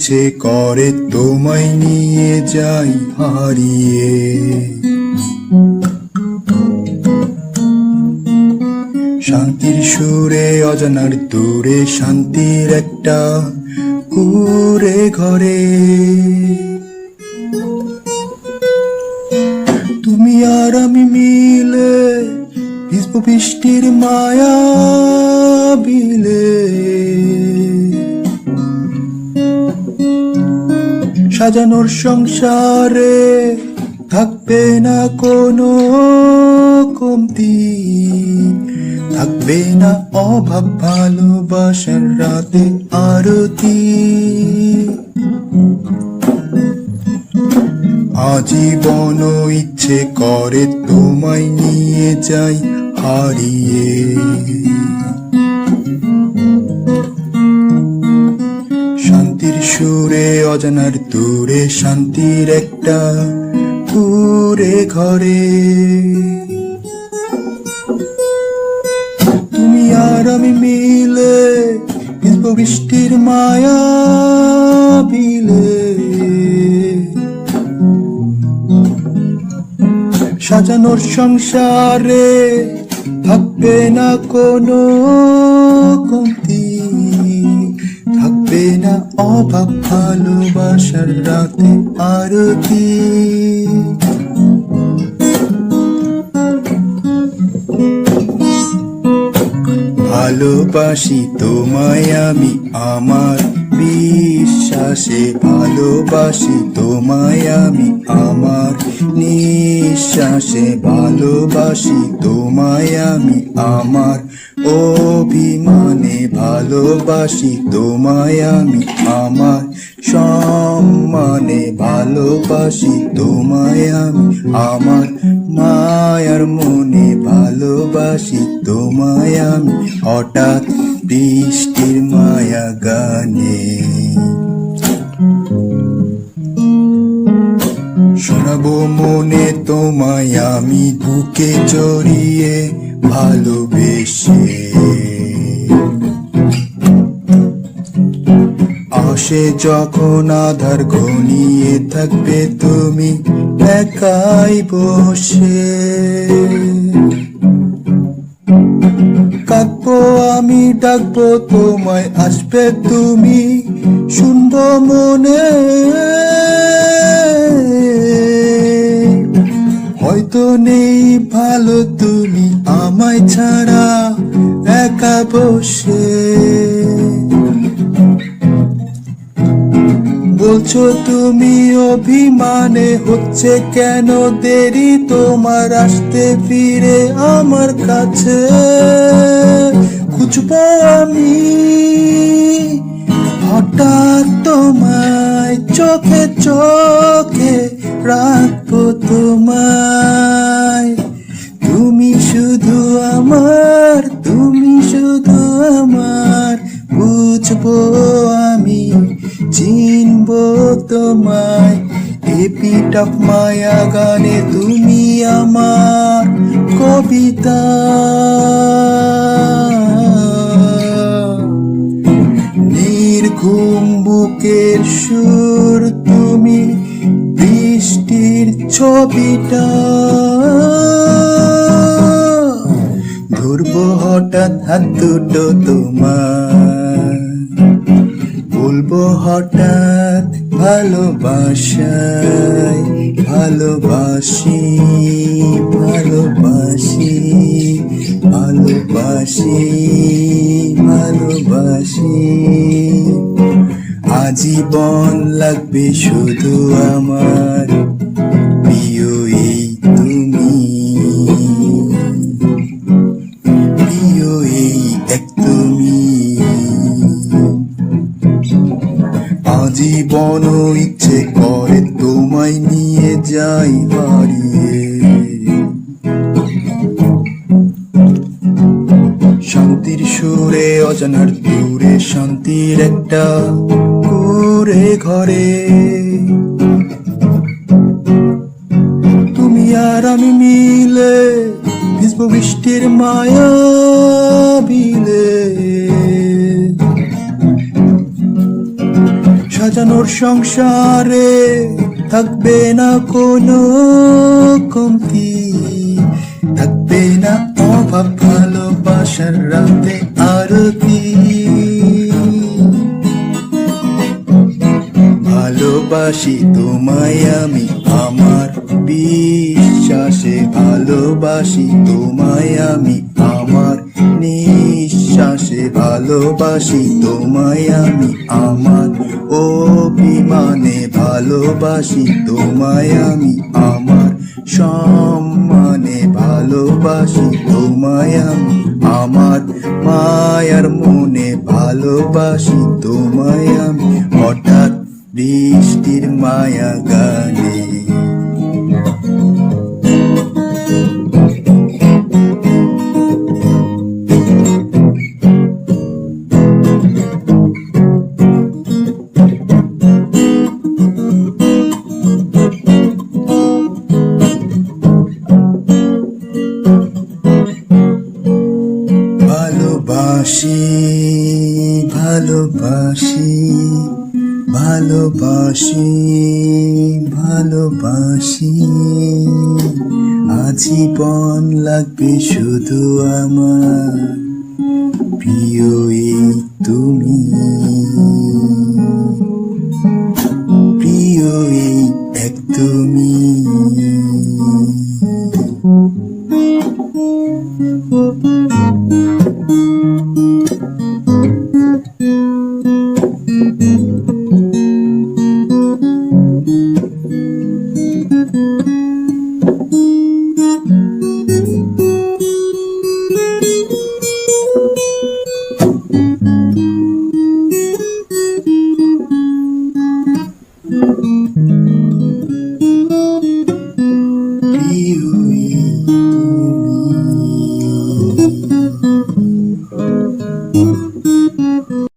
ইচ্ছে করে তোমায় নিয়ে যাই হারিয়ে। শান্তির সুরে অজানার দূরে, শান্তির একটা কুঁড়ে ঘরে। তুমি আর আমি মিলে ভিজবো বৃষ্টির মায়া বিলে। সাজানোর সংসারে থাকবে না কোনো কমতি, থাকবে না অভাব, ভালোবাসার রাতে আরতি। আজীবন ইচ্ছে করে তোমায় নিয়ে যাই হারিয়ে। শান্তির সুরে অজানার দূরে, শান্তির একটা কুঁড়ে ঘরে। তুমি আর আমি মিলে ভিজবো বৃষ্টির মায়া বিলে। সাজানোর সংসারে থাকবে না কোনো কমতি, থাকবে না অভাব, ভালোবাসার রাতে আরতি। ভালোবাসি তোমায় আমি আমার বিশ্বাসে, ভালোবাসি তোমায় আমি আমার নিঃশ্বাসে, ভালোবাসি তোমায় আমি আমার অভিমানে, ভালোবাসি তোমায় আমি আমার সম্মানে, ভালোবাসি তোমায় আমি আমার মায়ার মনে, ভালোবাসি তোমায় আমি হঠাৎ বৃষ্টির মায়া গানে। শোনাবো মনে তোমায় আমি বুকে জড়িয়ে ভালোবেসে। আসে যখন আধার ঘনিয়ে থাকবে তুমি একাই বসে। কাঁদবো আমি ডাকবো তোমায়, আসবে তুমি শুনবো মনে। হয়তো নেই ভালো তুমি আমায় ছাড়া একা বসে। বলছো তুমি অভিমানে, হচ্ছে কেন দেরি তোমার আসতে ফিরে আমার কাছে। খুঁজবো আমি হঠাৎ তোমায়, চোখে চোখে রাখবো তোমায়। তুমি শুধু আমার, তুমি শুধু আমার, বুঝবো আমি, চিনবো তোমায়। এপিটাফ মায়া গানে তুমি আমার কবিতা। নির্ঘুম বুকের সুর তুমি, বৃষ্টির ছবিটা। ধরবো হঠাৎ হাত দুটো তোমার, বলবো হঠাৎ ভালোবাসায়, ভালোবাসি, ভালোবাসি, ভালোবাসি, ভালোবাসি। আজীবন লাগবে শুধু আমার প্রিয় এই তুমি, প্রিয় এই এক তুমি। আজীবন ইচ্ছে করে তোমায় নিয়ে যাই হারিয়ে। শান্তির সুরে অজানার দূরে, শান্তির একটা কুঁড়ে ঘরে। তুমি আর আমি মিলে ভিজবো বৃষ্টির মায়া বিলে। সাজানোর সংসারে থাকবে না কোনো কমতি, থাকবে না অভাব, ভালোবাসার রাতে আরতি। ভালোবাসি তোমায় আমি আমার বিশ্বাসে, ভালোবাসি তোমায় আমি আমার নিঃশ্বাসে, ভালোবাসি তোমায় আমি আমার অভিমানে, ভালোবাসি তোমায় আমি আমার সম্মানে, ভালোবাসি তোমায় আমি আমার মায়ার মনে, ভালোবাসি তোমায় আমি হঠাৎ বৃষ্টির মায়া গানে। ভালোবাসি ভালোবাসি ভালোবাসি ভালোবাসি, আজীবন লাগবে শুধু আমার প্রিয় এই তুমি।